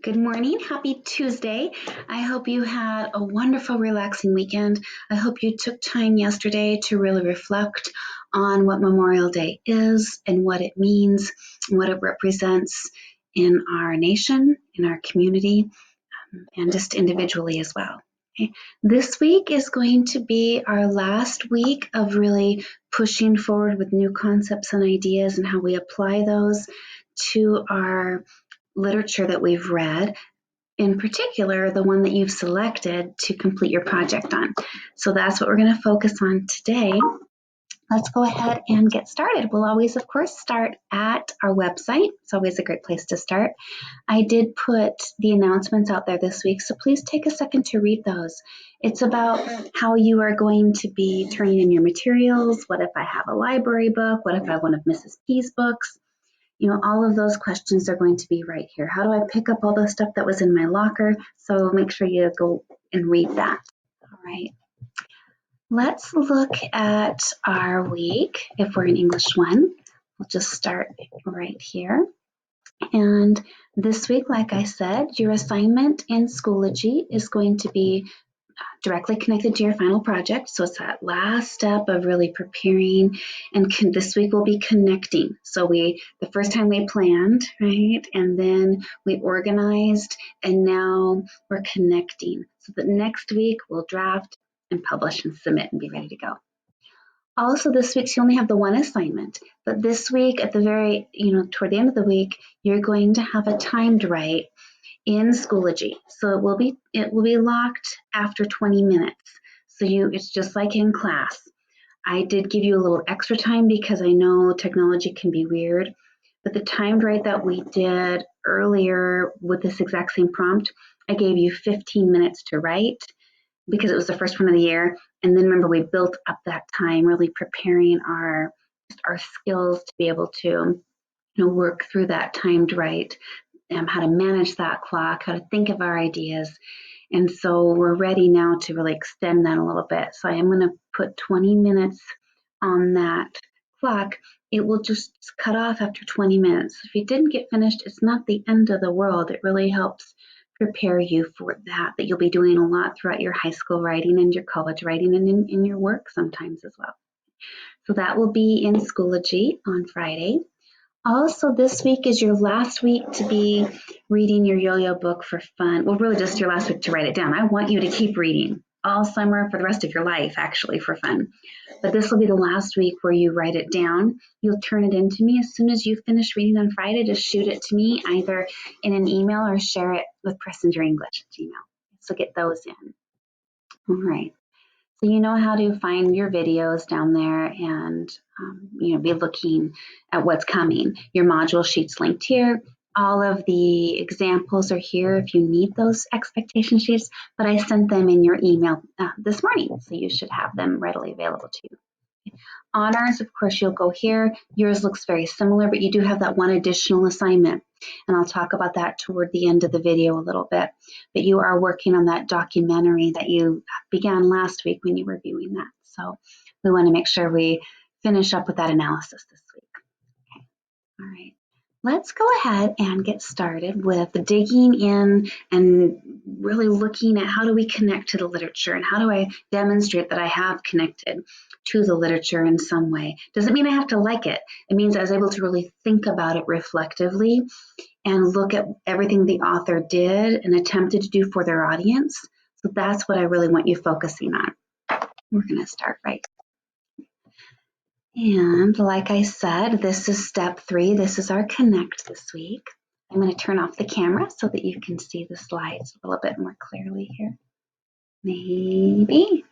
Good morning. Happy Tuesday. I hope you had a wonderful, relaxing weekend. I hope you took time yesterday to really reflect on what Memorial Day is and what it means, and what it represents in our nation, in our community, and just individually as well. Okay. This week is going to be our last week of really pushing forward with new concepts and ideas and how we apply those to our literature that we've read, in particular, the one that you've selected to complete your project on. So that's what we're going to focus on today. Let's go ahead and get started. We'll always, of course, start at our website. It's always a great place to start. I did put the announcements out there this week, so please take a second to read those. It's about how you are going to be turning in your materials. What if I have a library book? What if I have one of Mrs. P's books? All of those questions are going to be right here. How do I pick up all the stuff that was in my locker? So make sure you go and read that. All right. Let's look at our week. If we're in English 1, we'll just start right here. And this week, like I said, your assignment in Schoology is going to be directly connected to your final project. So it's that last step of really preparing, and this week we'll be connecting. So the first time we planned, right? And then we organized, and now we're connecting. So that next week we'll draft and publish and submit and be ready to go. Also this week, you only have the one assignment, but this week at the very, toward the end of the week, you're going to have a timed write in Schoology. So it will be locked after 20 minutes. So it's just like in class. I did give you a little extra time because I know technology can be weird, but the timed write that we did earlier with this exact same prompt, I gave you 15 minutes to write because it was the first one of the year. And then remember, we built up that time really preparing our skills to be able to work through that timed write, how to manage that clock, how to think of our ideas. And so we're ready now to really extend that a little bit. So I am going to put 20 minutes on that clock. It will just cut off after 20 minutes. If you didn't get finished, it's not the end of the world. It really helps prepare you for that you'll be doing a lot throughout your high school writing and your college writing and in your work sometimes as well. So that will be in Schoology on Friday. Also, this week is your last week to be reading your yo-yo book for fun. Well, really just your last week to write it down. I want you to keep reading all summer for the rest of your life, actually, for fun. But this will be the last week where you write it down. You'll turn it in to me as soon as you finish reading on Friday. Just shoot it to me either in an email or share it with Pressenger English at Gmail. So get those in. All right. So you know how to find your videos down there and be looking at what's coming. Your module sheet's linked here. All of the examples are here if you need those expectation sheets, but I sent them in your email this morning, so you should have them readily available to you. Honors, of course, you'll go here. Yours looks very similar, but you do have that one additional assignment. And I'll talk about that toward the end of the video a little bit. But you are working on that documentary that you began last week when you were viewing that. So we want to make sure we finish up with that analysis this week. Okay. All right. Let's go ahead and get started with digging in and really looking at how do we connect to the literature and how do I demonstrate that I have connected to the literature in some way. Doesn't mean I have to like it. It means I was able to really think about it reflectively and look at everything the author did and attempted to do for their audience. So that's what I really want you focusing on. We're going to start right. And like I said, this is step 3. This is our connect this week. I'm going to turn off the camera so that you can see the slides a little bit more clearly here. Maybe.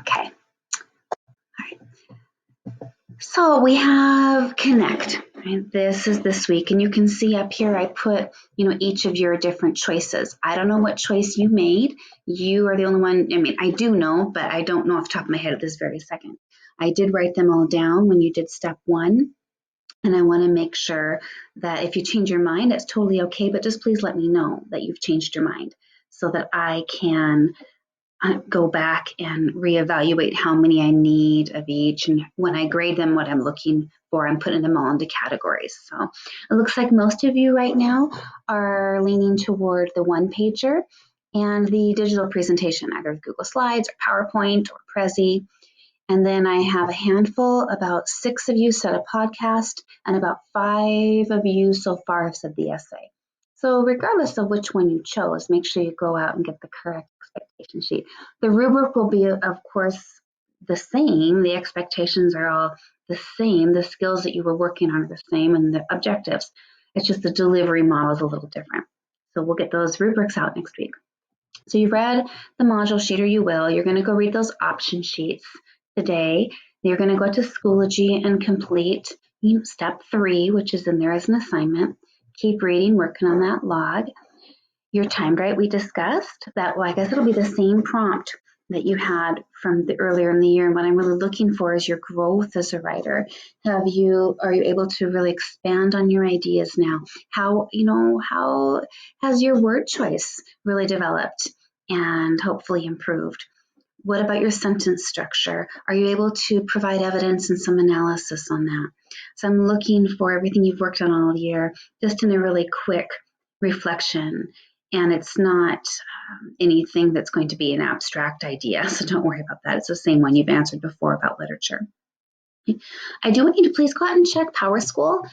Okay. All right. So we have connect. Right? This is this week, and you can see up here I put, each of your different choices. I don't know what choice you made. You are the only one. I mean, I do know, but I don't know off the top of my head at this very second. I did write them all down when you did step 1, and I want to make sure that if you change your mind, it's totally okay, but just please let me know that you've changed your mind so that I can go back and reevaluate how many I need of each. And when I grade them, what I'm looking for, I'm putting them all into categories. So it looks like most of you right now are leaning toward the one pager and the digital presentation, either Google Slides or PowerPoint or Prezi. And then I have a handful, about 6 of you said a podcast, and about 5 of you so far have said the essay. So regardless of which one you chose, make sure you go out and get the correct expectation sheet. The rubric will be, of course, the same. The expectations are all the same. The skills that you were working on are the same, and the objectives. It's just the delivery model is a little different. So we'll get those rubrics out next week. So you read the module sheet, or you will. You're going to go read those option sheets today. You're going to go to Schoology and complete step 3, which is in there as an assignment. Keep reading, working on that log. Your timed write, we discussed that. Well, I guess it'll be the same prompt that you had from the earlier in the year. And what I'm really looking for is your growth as a writer. Are you able to really expand on your ideas now? How has your word choice really developed and hopefully improved? What about your sentence structure? Are you able to provide evidence and some analysis on that? So I'm looking for everything you've worked on all year, just in a really quick reflection. And it's not anything that's going to be an abstract idea, so don't worry about that. It's the same one you've answered before about literature. I do want you to please go out and check PowerSchool.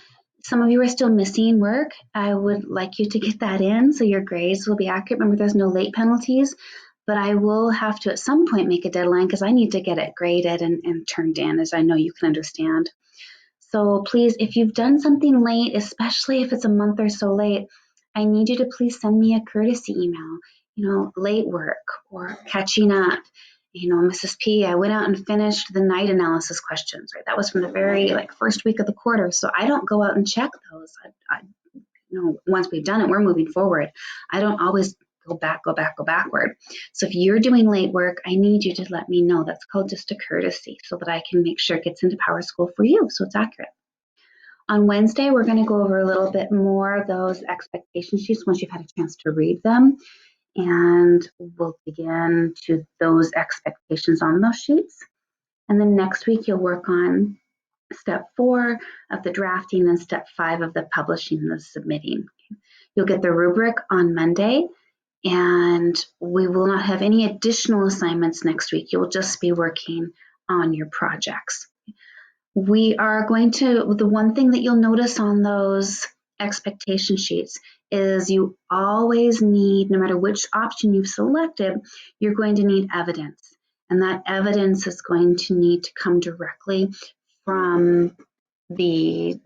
Some of you are still missing work. I would like you to get that in so your grades will be accurate. Remember, there's no late penalties, but I will have to at some point make a deadline because I need to get it graded and turned in, as I know you can understand. So please, if you've done something late, especially if it's a month or so late, I need you to please send me a courtesy email, late work or catching up. Mrs. P, I went out and finished the night analysis questions, right? That was from the very first week of the quarter. So I don't go out and check those. Once we've done it, we're moving forward. I don't always go backward. So if you're doing late work, I need you to let me know. That's called just a courtesy so that I can make sure it gets into PowerSchool for you so it's accurate. On Wednesday, we're going to go over a little bit more of those expectation sheets once you've had a chance to read them. And we'll begin to those expectations on those sheets. And then next week, you'll work on step 4 of the drafting and step 5 of the publishing and the submitting. You'll get the rubric on Monday, and we will not have any additional assignments next week. You'll just be working on your projects. We are going to, the one thing that you'll notice on those expectation sheets is you always need, no matter which option you've selected, you're going to need evidence. And that evidence is going to need to come directly from the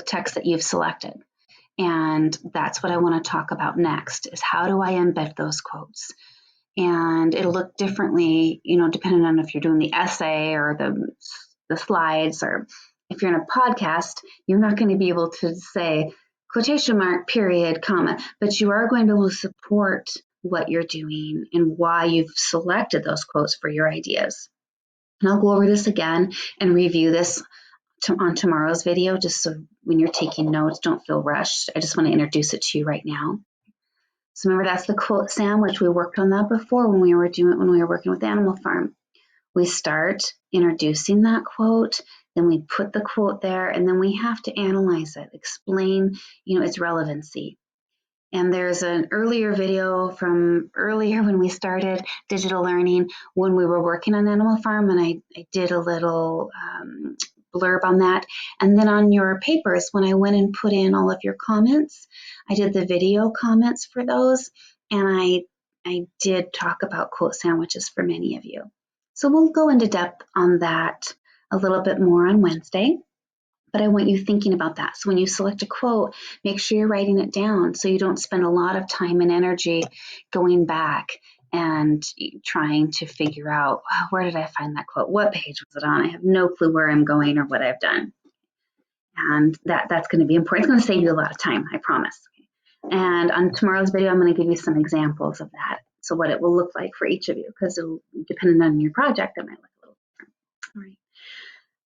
text that you've selected. And that's what I want to talk about next, is how do I embed those quotes? And it'll look differently, depending on if you're doing the essay or the slides, or if you're in a podcast, you're not going to be able to say quotation mark, period, comma, but you are going to be able to support what you're doing and why you've selected those quotes for your ideas. And I'll go over this again and review this on tomorrow's video, just so when you're taking notes, don't feel rushed. I just want to introduce it to you right now. So remember, that's the quote sandwich. We worked on that before when we were working with Animal Farm. We start introducing that quote, then we put the quote there, and then we have to analyze it, explain, its relevancy. And there's an earlier video from earlier when we started digital learning when we were working on Animal Farm, and I did a little blurb on that. And then on your papers, when I went and put in all of your comments, I did the video comments for those, and I did talk about quote sandwiches for many of you. So we'll go into depth on that a little bit more on Wednesday, but I want you thinking about that. So when you select a quote, make sure you're writing it down so you don't spend a lot of time and energy going back and trying to figure out, where did I find that quote? What page was it on? I have no clue where I'm going or what I've done. And that's going to be important. It's going to save you a lot of time, I promise. And on tomorrow's video, I'm going to give you some examples of that. So what it will look like for each of you, because depending on your project, it might look a little different. All right.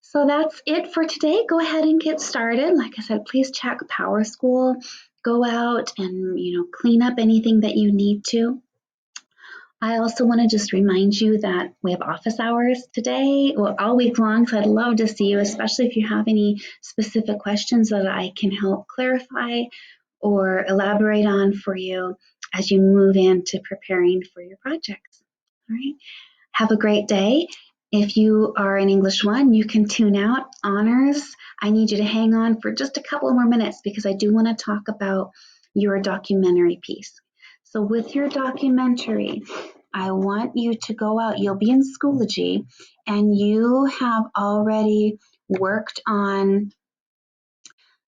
So that's it for today. Go ahead and get started. Like I said, please check PowerSchool. Go out and, clean up anything that you need to. I also want to just remind you that we have office hours today, well, all week long. So I'd love to see you, especially if you have any specific questions that I can help clarify or elaborate on for you as you move into preparing for your projects. All right. Have a great day. If you are in English 1, you can tune out. Honors, I need you to hang on for just a couple more minutes because I do want to talk about your documentary piece. So with your documentary, I want you to go out. You'll be in Schoology, and you have already worked on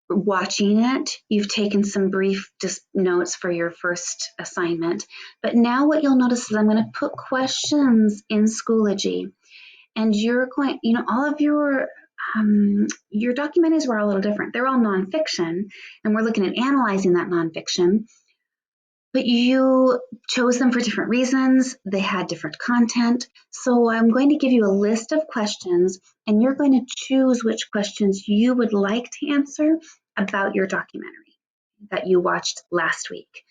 watching it. You've taken some brief just notes for your first assignment. But now what you'll notice is I'm going to put questions in Schoology, and you're going, all of your documentaries were all a little different. They're all nonfiction, and we're looking at analyzing that nonfiction. But you chose them for different reasons. They had different content. So I'm going to give you a list of questions, and you're going to choose which questions you would like to answer about your documentary that you watched last week.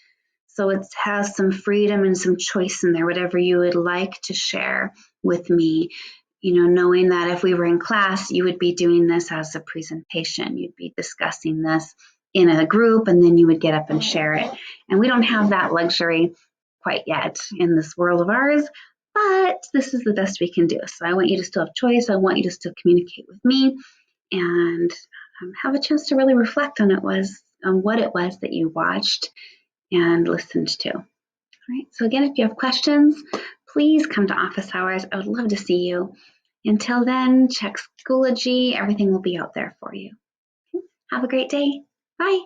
So it has some freedom and some choice in there, whatever you would like to share with me. Knowing that if we were in class, you would be doing this as a presentation. You'd be discussing this in a group, and then you would get up and share it. And we don't have that luxury quite yet in this world of ours, but this is the best we can do. So I want you to still have choice. I want you to still communicate with me and have a chance to really reflect on what it was that you watched and listened to. All right. So again, if you have questions, please come to office hours. I would love to see you. Until then, check Schoology. Everything will be out there for you. Have a great day. Bye.